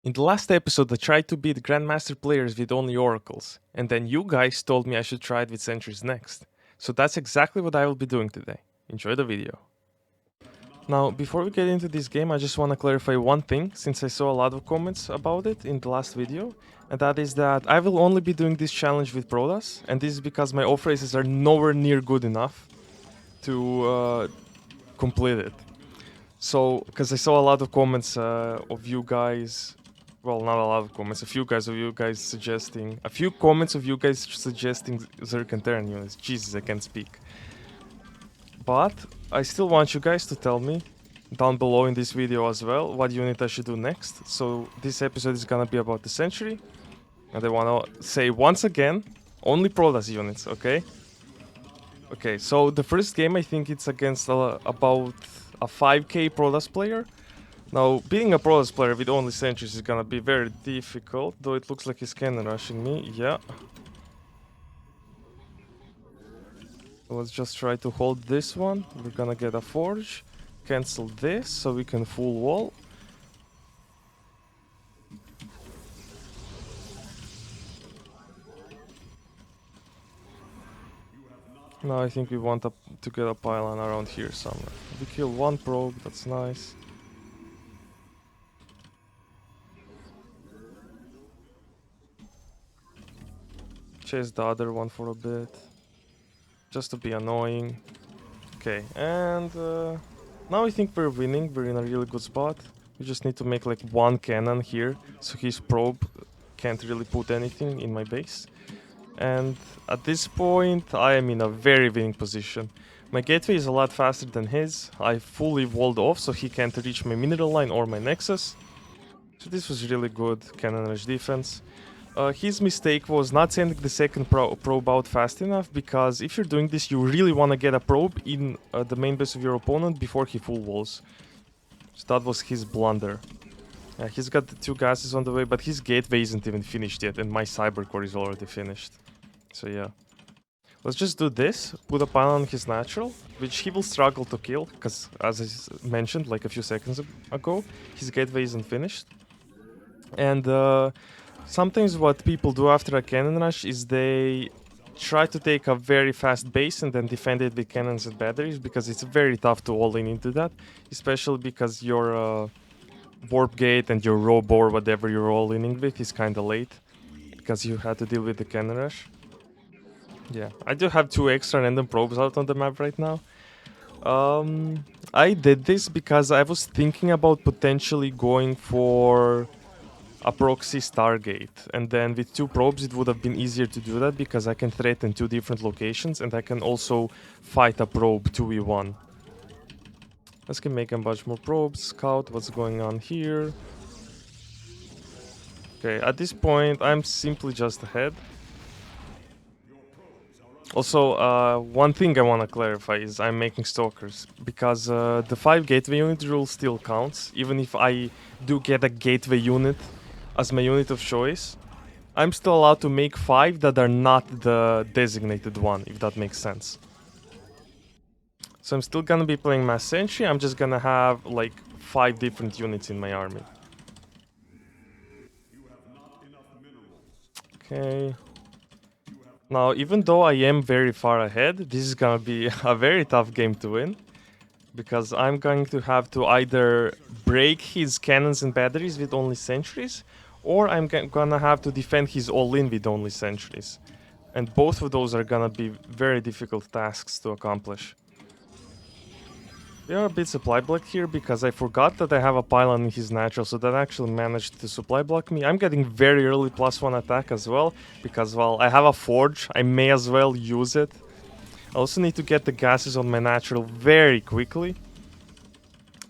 In the last episode, I tried to beat Grandmaster players with only oracles, and then you guys told me I should try it with sentries next. So that's exactly what I will be doing today. Enjoy the video. Now, before we get into this game, I just want to clarify one thing, since I saw a lot of comments about it in the last video, and that is that I will only be doing this challenge with Protoss, and this is because my off races are nowhere near good enough to complete it. So, because I saw a lot of comments of you guys, well, not a lot of comments, a few comments of you guys suggesting Zerk and Terran units. Jesus, I can't speak. But I still want you guys to tell me down below in this video as well what unit I should do next. So this episode is gonna be about the Sentry, and I wanna say once again, only Protoss units, okay? Okay, so the first game I think it's against about a 5k Protoss player. Now, being a Protoss player with only sentries is gonna be very difficult, though it looks like he's cannon rushing me, yeah. Let's just try to hold this one. We're gonna get a forge, cancel this so we can full wall. Now I think we want to get a pylon around here somewhere. We kill one probe, that's nice. Chase the other one for a bit, just to be annoying. Okay, and now I think we're winning. We're in a really good spot. We just need to make like one cannon here, so his probe can't really put anything in my base. And at this point, I am in a very winning position. My gateway is a lot faster than his. I fully walled off, so he can't reach my mineral line or my nexus. So this was really good cannon rush defense. His mistake was not sending the second probe out fast enough, because if you're doing this, you really want to get a probe in the main base of your opponent before he full walls. So that was his blunder. He's got the two gases on the way, but his gateway isn't even finished yet, and my cyber core is already finished. So yeah. Let's just do this, put a pylon on his natural, which he will struggle to kill, because as I mentioned like a few seconds ago, his gateway isn't finished. And sometimes what people do after a cannon rush is they try to take a very fast base and then defend it with cannons and batteries, because it's very tough to all in into that, especially because your warp gate and your robo or whatever you're all inning with is kind of late, because you had to deal with the cannon rush. Yeah, I do have two extra random probes out on the map right now. I did this because I was thinking about potentially going for a proxy Stargate, and then with two probes it would have been easier to do that, because I can threaten two different locations and I can also fight a probe 2v1. Let's make a bunch more probes, scout what's going on here. Okay, at this point I'm simply just ahead. Also, one thing I want to clarify is I'm making stalkers, because the 5 gateway unit rule still counts, even if I do get a gateway unit as my unit of choice. I'm still allowed to make 5 that are not the designated one, if that makes sense. So I'm still gonna be playing Mass Sentry, I'm just gonna have like 5 different units in my army. Okay. Now, even though I am very far ahead, this is gonna be a very tough game to win, because I'm going to have to either break his cannons and batteries with only sentries, or I'm gonna have to defend his all-in with only sentries. And both of those are gonna be very difficult tasks to accomplish. We are a bit supply blocked here, because I forgot that I have a pylon in his natural, so that actually managed to supply block me. I'm getting very early +1 attack as well, because, well, I have a forge, I may as well use it. I also need to get the gases on my natural very quickly.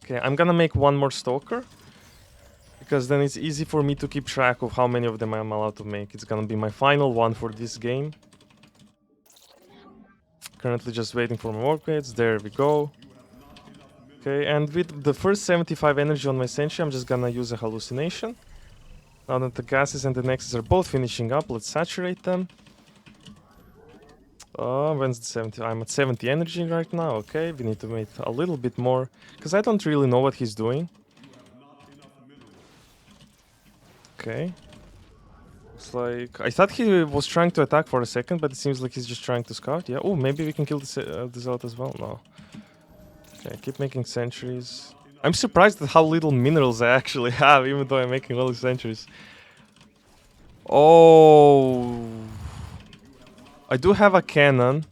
Okay, I'm gonna make one more stalker, because then it's easy for me to keep track of how many of them I'm allowed to make. It's gonna be my final one for this game. Currently just waiting for my warp gates, there we go. Okay, and with the first 75 energy on my Sentry, I'm just gonna use a hallucination. Now that the gases and the nexus are both finishing up, let's saturate them. When's the 70? I'm at 70 energy right now, okay, we need to make a little bit more, because I don't really know what he's doing. Okay. Looks like... I thought he was trying to attack for a second, but it seems like he's just trying to scout. Yeah. Oh, maybe we can kill this out as well. No. Okay, keep making sentries. I'm surprised at how little minerals I actually have, even though I'm making all the sentries. Oh... I do have a cannon.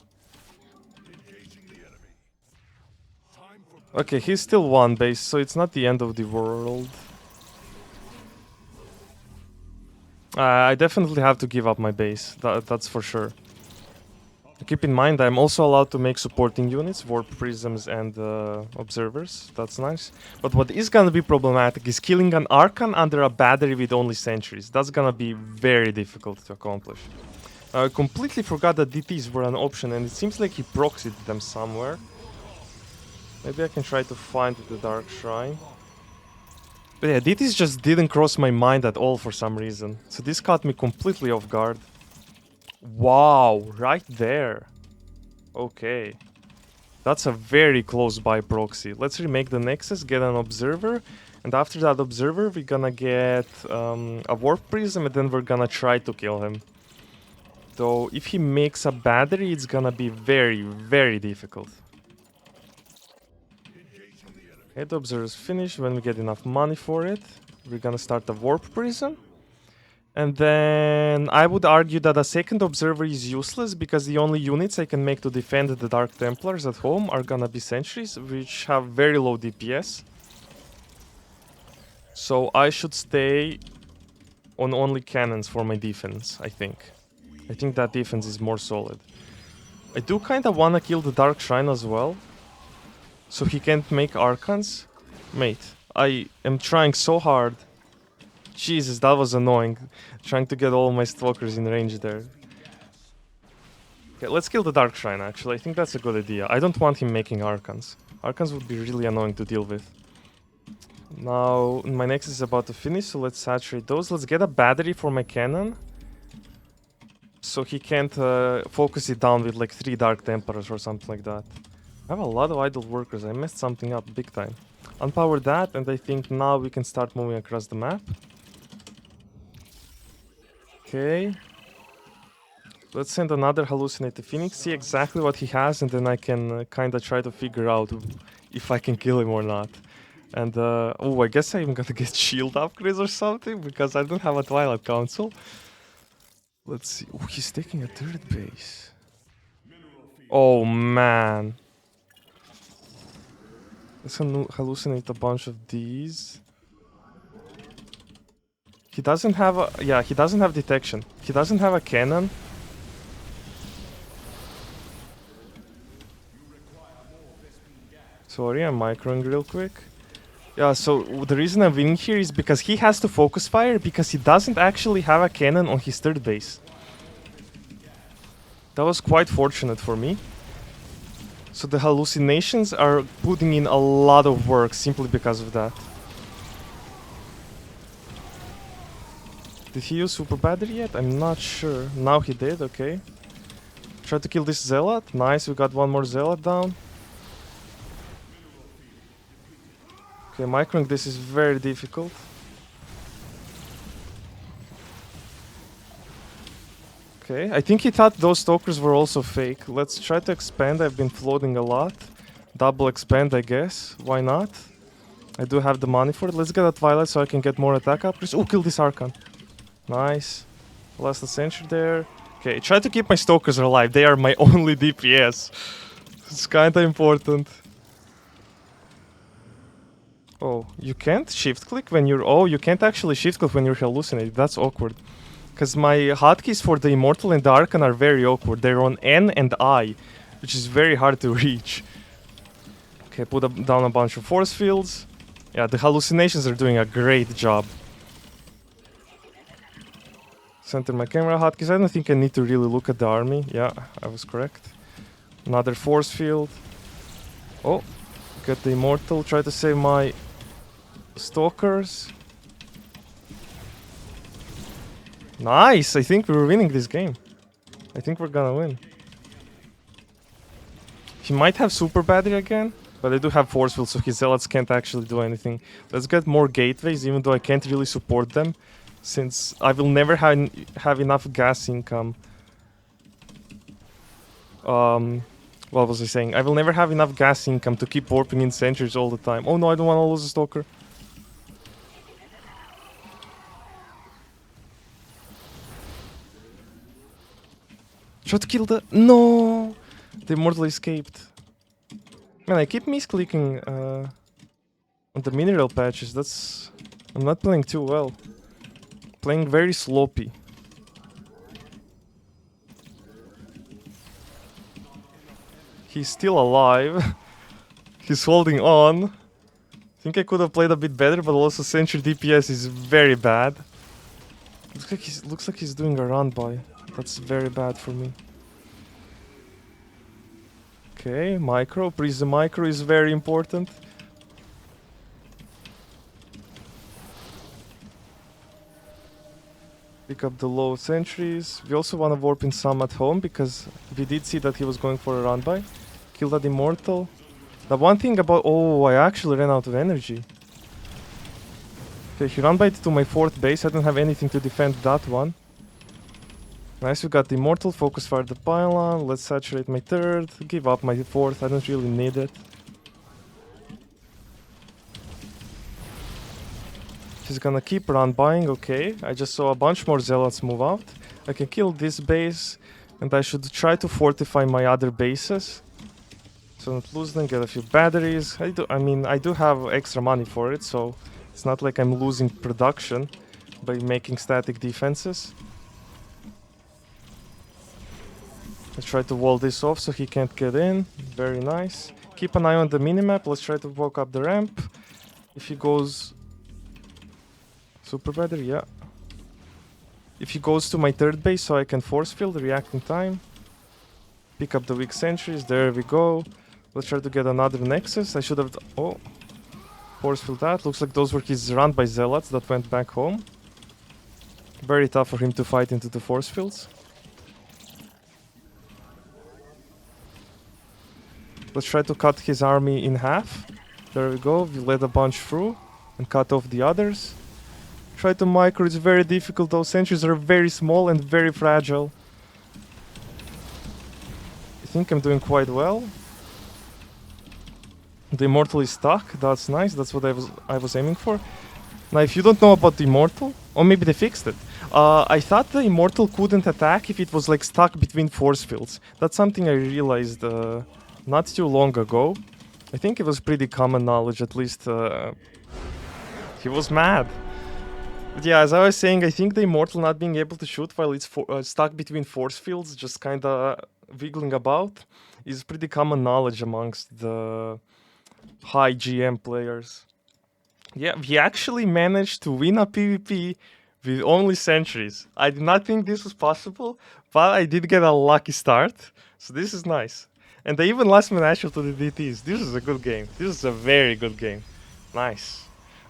Okay, he's still one base, so it's not the end of the world. I definitely have to give up my base, that's for sure. Keep in mind, I'm also allowed to make supporting units, warp prisms and observers, that's nice. But what is gonna be problematic is killing an Archon under a battery with only sentries. That's gonna be very difficult to accomplish. I completely forgot that DTs were an option, and it seems like he proxied them somewhere. Maybe I can try to find the Dark Shrine. But yeah, DTs just didn't cross my mind at all for some reason. So this caught me completely off guard. Wow, right there. Okay. That's a very close by proxy. Let's remake the Nexus, get an Observer. And after that Observer, we're gonna get a Warp Prism, and then we're gonna try to kill him. Though, if he makes a battery, it's gonna be very, very difficult. Okay, the observer's finished. When we get enough money for it, we're gonna start the warp prism. And then I would argue that a second observer is useless because the only units I can make to defend the Dark Templars at home are gonna be sentries, which have very low DPS. So I should stay on only cannons for my defense, I think. I think that defense is more solid. I do kinda wanna kill the Dark Shrine as well, so he can't make Archons. Mate, I am trying so hard. Jesus, that was annoying. Trying to get all my stalkers in range there. Okay, let's kill the Dark Shrine actually. I think that's a good idea. I don't want him making Archons. Archons would be really annoying to deal with. Now, my Nexus is about to finish, so let's saturate those. Let's get a battery for my cannon. So he can't focus it down with like 3 Dark Templars or something like that. I have a lot of idle workers. I messed something up big time. Unpower that, and I think now we can start moving across the map. Okay. Let's send another Hallucinate the Phoenix, see exactly what he has, and then I can kinda try to figure out if I can kill him or not. And, oh, I guess I even gotta get shield upgrades or something, because I don't have a Twilight Council. Let's see. Oh, he's taking a third base. Oh, man. Let's hallucinate a bunch of these. He doesn't have a... Yeah, he doesn't have detection. He doesn't have a cannon. Sorry, I'm microing real quick. Yeah, so the reason I'm winning here is because he has to focus fire because he doesn't actually have a cannon on his third base. That was quite fortunate for me. So the hallucinations are putting in a lot of work simply because of that. Did he use super battery yet? I'm not sure. Now he did, okay. Try to kill this zealot. Nice, we got one more zealot down. Okay, microing this is very difficult. Okay, I think he thought those stalkers were also fake. Let's try to expand. I've been floating a lot. Double expand, I guess. Why not? I do have the money for it. Let's get a Twilight so I can get more attack upgrades. Oh, kill this Archon. Nice. Lost a sentry there. Okay, try to keep my stalkers alive. They are my only DPS. It's kinda important. Oh, you can't shift click when you're... Oh, you can't actually shift click when you're hallucinating. That's awkward. Because my hotkeys for the Immortal and the Archon are very awkward. They're on N and I, which is very hard to reach. Okay, put down a bunch of force fields. Yeah, the hallucinations are doing a great job. Center my camera hotkeys. I don't think I need to really look at the army. Yeah, I was correct. Another force field. Oh, get the Immortal. Try to save my stalkers. Nice! I think we're winning this game. I think we're gonna win. He might have super battery again, but I do have force field, so his zealots can't actually do anything. Let's get more gateways, even though I can't really support them. since I will never have enough gas income. What was I saying? I will never have enough gas income to keep warping in sentries all the time. Oh no, I don't want to lose a stalker. Try to kill the... No! The immortal escaped. Man, I keep misclicking on the mineral patches. That's... I'm not playing too well. Playing very sloppy. He's still alive. He's holding on. I think I could have played a bit better, but also Sentry DPS is very bad. Looks like he's doing a run by. That's very bad for me. Okay, micro. Prism micro is very important. Pick up the low sentries. We also want to warp in some at home because we did see that he was going for a run by. Kill that immortal. The one thing about... Oh, I actually ran out of energy. Okay, he ran by to my 4th base. I don't have anything to defend that one. Nice, we got the immortal. Focus fire the pylon. Let's saturate my 3rd. Give up my 4th. I don't really need it. He's gonna keep run buying. Okay, I just saw a bunch more zealots move out. I can kill this base. And I should try to fortify my other bases. So not lose them, get a few batteries. I mean, I do have extra money for it, so it's not like I'm losing production by making static defenses. Let's try to wall this off so he can't get in. Very nice. Keep an eye on the minimap. Let's try to walk up the ramp. If he goes... Super battery, yeah. If he goes to my 3rd base so I can force field, reacting time. Pick up the weak sentries, there we go. Let's try to get another nexus. I should have... Oh. Force field that. Looks like those were his run by zealots that went back home. Very tough for him to fight into the force fields. Let's try to cut his army in half. There we go. We let a bunch through and cut off the others. Try to micro, it's very difficult. Those sentries are very small and very fragile. I think I'm doing quite well. The immortal is stuck. That's nice. That's what I was aiming for. Now, if you don't know about the immortal, or maybe they fixed it. I thought the immortal couldn't attack if it was like stuck between force fields. That's something I realized not too long ago. I think it was pretty common knowledge, at least. He was mad. But yeah, as I was saying, I think the immortal not being able to shoot while it's stuck between force fields, just kinda wiggling about, is pretty common knowledge amongst the high GM players. Yeah, we actually managed to win a PvP with only sentries. I did not think this was possible, but I did get a lucky start, so this is nice. And I even lost my national to the DTs. This is a good game. This is a very good game. Nice.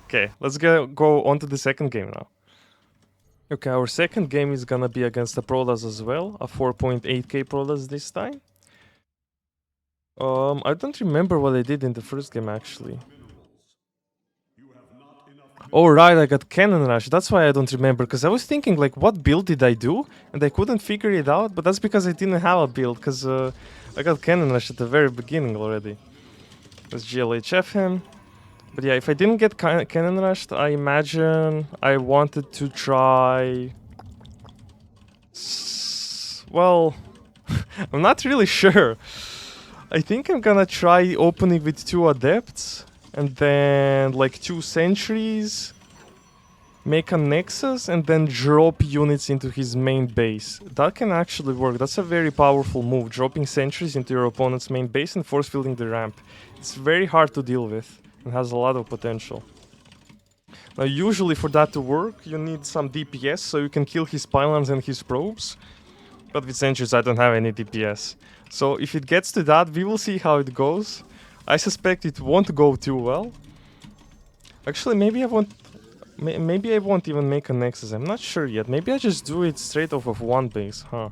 Okay, let's go on to the second game now. Okay, our second game is gonna be against the Protoss as well. A 4.8k Protoss this time. I don't remember what I did in the first game actually. Oh right, I got Cannon Rush. That's why I don't remember, because I was thinking like what build did I do? And I couldn't figure it out, but that's because I didn't have a build, because I got Cannon Rush at the very beginning already. Let's GLHF him. But yeah, if I didn't get Cannon Rushed, I imagine I wanted to try... Well, I'm not really sure. I think I'm gonna try opening with 2 Adepts, and then like 2 Sentries, make a Nexus, and then drop units into his main base. That can actually work. That's a very powerful move, dropping Sentries into your opponent's main base and force fielding the ramp. It's very hard to deal with. It has a lot of potential. Now usually for that to work you need some DPS so you can kill his pylons and his probes. But with sentries I don't have any DPS. So if it gets to that, we will see how it goes. I suspect it won't go too well. Actually maybe I won't even make a Nexus, I'm not sure yet. Maybe I just do it straight off of 1 base, huh?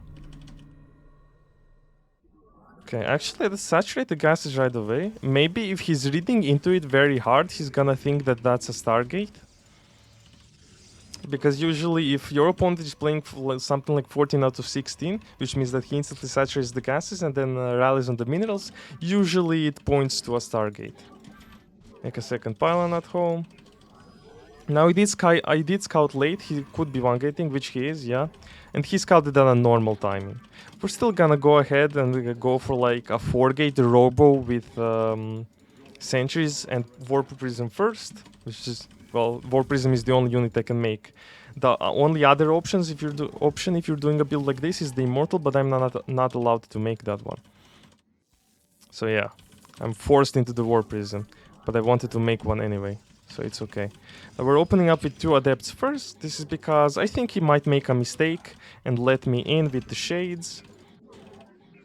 Okay, actually let's saturate the gases right away. Maybe if he's reading into it very hard, he's gonna think that that's a Stargate. Because usually if your opponent is playing something like 14 out of 16, which means that he instantly saturates the gases and then rallies on the minerals, usually it points to a Stargate. Make a second pylon at home. Now I did scout late, he could be one-gating, which he is, yeah. And he scouted at a normal timing. We're still gonna go ahead and go for like a 4-gate robo with Sentries and Warp Prism first, which is, well, Warp Prism is the only unit I can make. The only other options if you're doing a build like this is the Immortal, but I'm not allowed to make that one. So yeah, I'm forced into the Warp Prism, but I wanted to make one anyway, so it's okay. Now we're opening up with 2 Adepts first. This is because I think he might make a mistake and let me in with the Shades.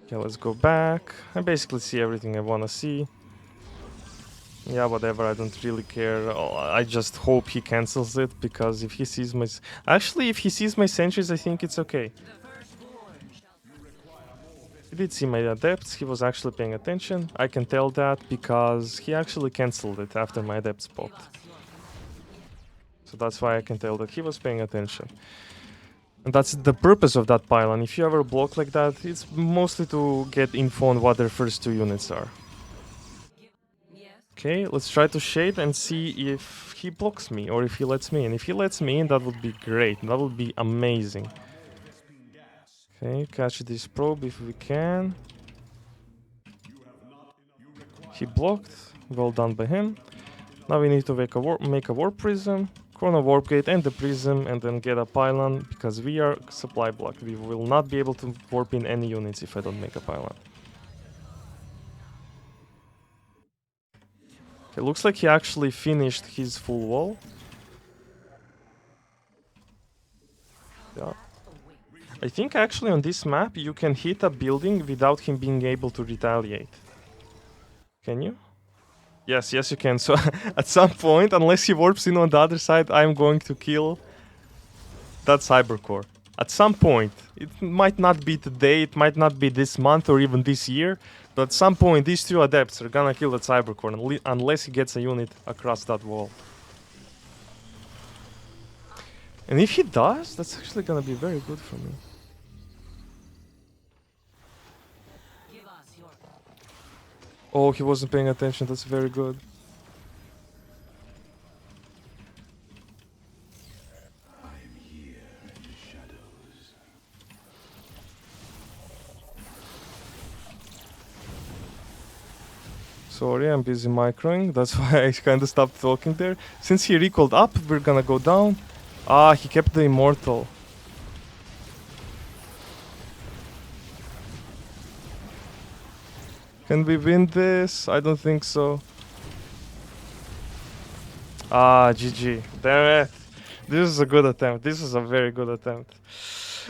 Okay, let's go back. I basically see everything I want to see. Yeah, whatever, I don't really care. I just hope he cancels it, because if he sees my... Actually, if he sees my Sentries, I think it's okay. He did see my Adepts, he was actually paying attention. I can tell that because he actually cancelled it after my Adepts popped. So that's why I can tell that he was paying attention. And that's the purpose of that pylon. If you ever block like that, it's mostly to get info on what their first 2 units are. Okay, let's try to shade and see if he blocks me or if he lets me in. If he lets me in, that would be great. That would be amazing. Okay, catch this probe if we can. He blocked. Well done by him. Now we need to make a warp prism, chrono warp gate and the prism, and then get a pylon, because we are supply blocked. We will not be able to warp in any units if I don't make a pylon. It looks like he actually finished his full wall. Yeah. I think actually on this map you can hit a building without him being able to retaliate. Can you? Yes, yes you can. So at some point, unless he warps in on the other side, I'm going to kill that Cybercore. At some point. It might not be today, it might not be this month or even this year, but at some point these 2 Adepts are gonna kill that Cybercore unless he gets a unit across that wall. And if he does, that's actually gonna be very good for me. Oh, he wasn't paying attention, that's very good. Sorry, I'm busy microing, that's why I kinda stopped talking there. Since he recalled up, we're gonna go down. Ah, he kept the Immortal. Can we win this? I don't think so. Ah, GG. Damn it. This is a good attempt. This is a very good attempt.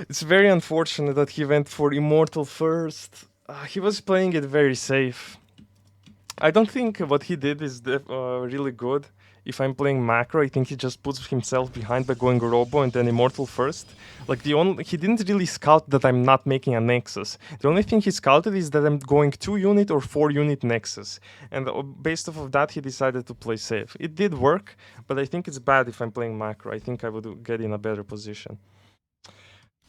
It's very unfortunate that he went for Immortal first. He was playing it very safe. I don't think what he did is really good. If I'm playing macro, I think he just puts himself behind by going Robo and then Immortal first. Like he didn't really scout that I'm not making a Nexus. The only thing he scouted is that I'm going 2-unit or 4-unit Nexus. And based off of that, he decided to play safe. It did work, but I think it's bad if I'm playing macro. I think I would get in a better position.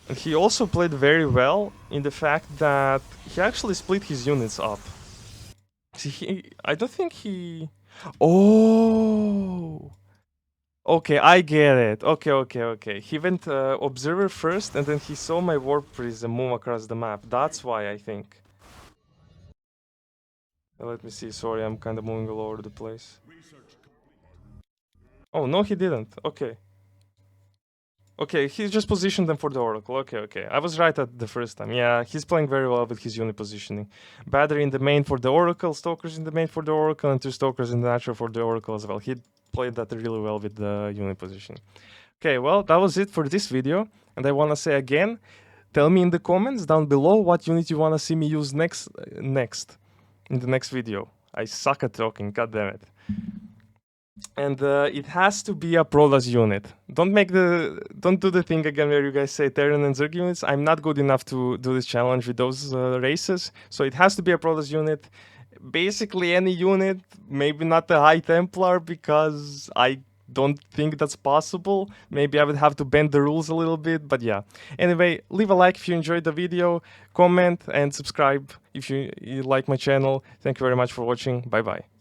And he also played very well in the fact that he actually split his units up. See, I don't think he... Oh! Okay, I get it. Okay. He went Observer first, and then he saw my Warp Prism move across the map. That's why, I think. Let me see. Sorry, I'm kind of moving all over the place. Oh, no, he didn't. Okay. Okay, he just positioned them for the Oracle. Okay. I was right at the first time. Yeah, he's playing very well with his unit positioning. Battery in the main for the Oracle, Stalkers in the main for the Oracle, and 2 Stalkers in the natural for the Oracle as well. He played that really well with the unit positioning. Okay, well, that was it for this video. And I want to say again, tell me in the comments down below what unit you want to see me use next in the next video. I suck at talking, god damn it. And it has to be a Prolas unit. Don't do the thing again where you guys say Terran and Zerg units. I'm not good enough to do this challenge with those races. So it has to be a Prolas unit. Basically any unit, maybe not the High Templar, because I don't think that's possible. Maybe I would have to bend the rules a little bit, but yeah. Anyway, leave a like if you enjoyed the video, comment and subscribe if you like my channel. Thank you very much for watching. Bye bye.